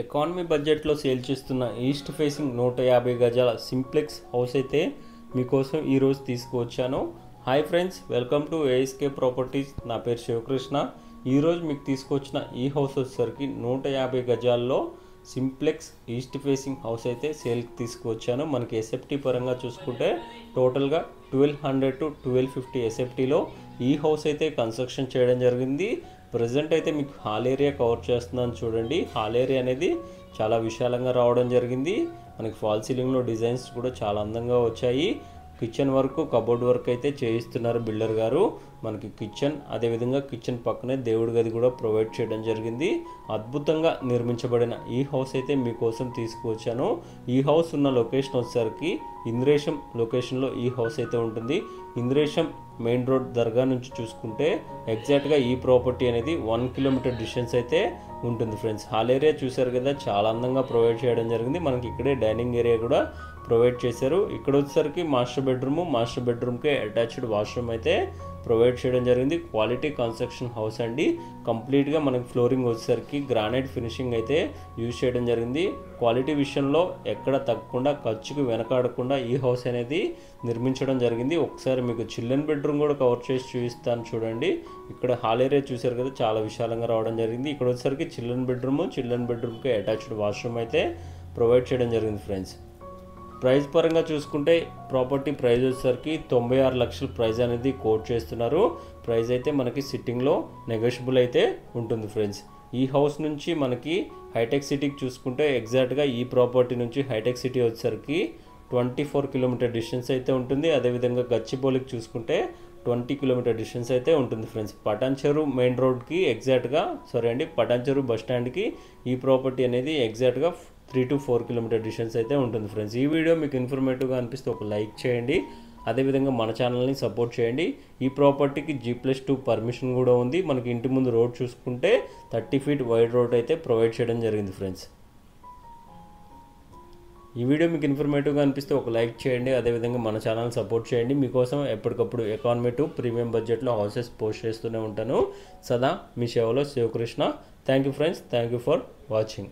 Economy బడ్జెట్లో sale చేస్తున్న east facing 150 గజాల సింప్లెక్స్ హౌస్ అయితే మీకోసం ఈరోజు తీసుకువచ్చాను. Hi friends, welcome to ASK properties. నా పేరు శివకృష్ణ. ఈరోజు మీకు తీసుకొచ్చిన ఈ హౌస్ వచ్చేసరికి 150 గజాల్లో సింప్లెక్స్ ఈస్ట్ ఫేసింగ్ హౌస్ అయితే సేల్కి తీసుకువచ్చాను. మనకి ఎస్ఎఫ్టీ పరంగా చూసుకుంటే టోటల్గా 1200 to 1250 ఎస్ఎఫ్టీలో ఈ హౌస్ అయితే కన్స్ట్రక్షన్ చేయడం జరిగింది. ప్రజెంట్ అయితే మీకు హాల్ ఏరియా కవర్ చేస్తున్నాను చూడండి. హాల్ ఏరియా అనేది చాలా విశాలంగా రావడం జరిగింది. మనకి ఫాల్ సీలింగ్లో డిజైన్స్ కూడా చాలా అందంగా వచ్చాయి. కిచెన్ వర్క్, కబోర్డ్ వర్క్ అయితే చేయిస్తున్నారు బిల్డర్ గారు. మనకి కిచెన్, అదేవిధంగా కిచెన్ పక్కనే దేవుడి గది కూడా ప్రొవైడ్ చేయడం జరిగింది. అద్భుతంగా నిర్మించబడిన ఈ హౌస్ అయితే మీకోసం తీసుకువచ్చాను. ఈ హౌస్ ఉన్న లొకేషన్ వచ్చేసరికి ఇంద్రేశం లొకేషన్లో ఈ హౌస్ అయితే ఉంటుంది. ఇంద్రేశం మెయిన్ రోడ్ దర్గా నుంచి చూసుకుంటే ఎగ్జాక్ట్గా ఈ ప్రాపర్టీ అనేది 1 కిలోమీటర్ డిస్టెన్స్ అయితే ఉంటుంది ఫ్రెండ్స్. హాల్ ఏరియా చూసారు కదా, చాలా అందంగా ప్రొవైడ్ చేయడం జరిగింది. మనకి ఇక్కడే డైనింగ్ ఏరియా కూడా ప్రొవైడ్ చేశారు. ఇక్కడ వచ్చేసరికి మాస్టర్ బెడ్రూమ్కే అటాచ్డ్ వాష్రూమ్ అయితే ప్రొవైడ్ చేయడం జరిగింది. క్వాలిటీ కన్స్ట్రక్షన్ హౌస్ అండి. కంప్లీట్గా మనకి ఫ్లోరింగ్ వచ్చేసరికి గ్రానైట్ ఫినిషింగ్ అయితే యూజ్ చేయడం జరిగింది. క్వాలిటీ విషయంలో ఎక్కడ తగ్గకుండా, ఖర్చుకు వెనకాడకుండా ఈ హౌస్ అనేది నిర్మించడం జరిగింది. ఒకసారి మీకు చిల్డ్రన్ బెడ్రూమ్ కూడా కవర్ చేసి చూపిస్తాను చూడండి. ఇక్కడ హాల్ ఏరియా చూసారు కదా, చాలా విశాలంగా రావడం జరిగింది. ఇక్కడ వచ్చేసరికి చిల్డ్రన్ బెడ్రూమ్కి అటాచ్డ్ వాష్రూమ్ అయితే ప్రొవైడ్ చేయడం జరిగింది ఫ్రెండ్స్. ప్రైస్ పరంగా చూసుకుంటే ప్రాపర్టీ ప్రైస్ వచ్చేసరికి 96 లక్షల ప్రైస్ అనేది కోట్ చేస్తున్నారు. ప్రైస్ అయితే మనకి సిట్టింగ్లో నెగోషియబుల్ అయితే ఉంటుంది ఫ్రెండ్స్. ఈ హౌస్ నుంచి మనకి హైటెక్ సిటీకి చూసుకుంటే ఎగ్జాక్ట్గా ఈ ప్రాపర్టీ నుంచి హైటెక్ సిటీ వచ్చేసరికి 24 కిలోమీటర్ డిస్టెన్స్ అయితే ఉంటుంది. అదేవిధంగా గచ్చిబౌలికి చూసుకుంటే 20 కిలోమీటర్ డిస్టెన్స్ అయితే ఉంటుంది ఫ్రెండ్స్. పటాన్చెరు మెయిన్ రోడ్కి పటాన్చెరు బస్ స్టాండ్కి ఈ ప్రాపర్టీ అనేది ఎగ్జాక్ట్గా 3 to 4 కిలోమీటర్ డిస్టెన్స్ అయితే ఉంటుంది ఫ్రెండ్స్. ఈ వీడియో మీకు ఇన్ఫర్మేటివ్గా అనిపిస్తే ఒక లైక్ చేయండి. అదేవిధంగా మన ఛానల్ని సపోర్ట్ చేయండి. ఈ ప్రాపర్టీకి G+2 పర్మిషన్ కూడా ఉంది. మనకి ఇంటి ముందు రోడ్ చూసుకుంటే 30 feet వైడ్ రోడ్ అయితే ప్రొవైడ్ చేయడం జరిగింది ఫ్రెండ్స్. ఈ వీడియో మీకు ఇన్ఫర్మేటివ్గా అనిపిస్తే ఒక లైక్ చేయండి. అదేవిధంగా మన ఛానల్ని సపోర్ట్ చేయండి. మీకోసం ఎప్పటికప్పుడు ఎకానమీ టు ప్రీమియం బడ్జెట్లో హౌసెస్ పోస్ట్ చేస్తూనే ఉంటాను. సదా మీ సేవలో Shivakrishna. Thank you friends. Thank you for watching.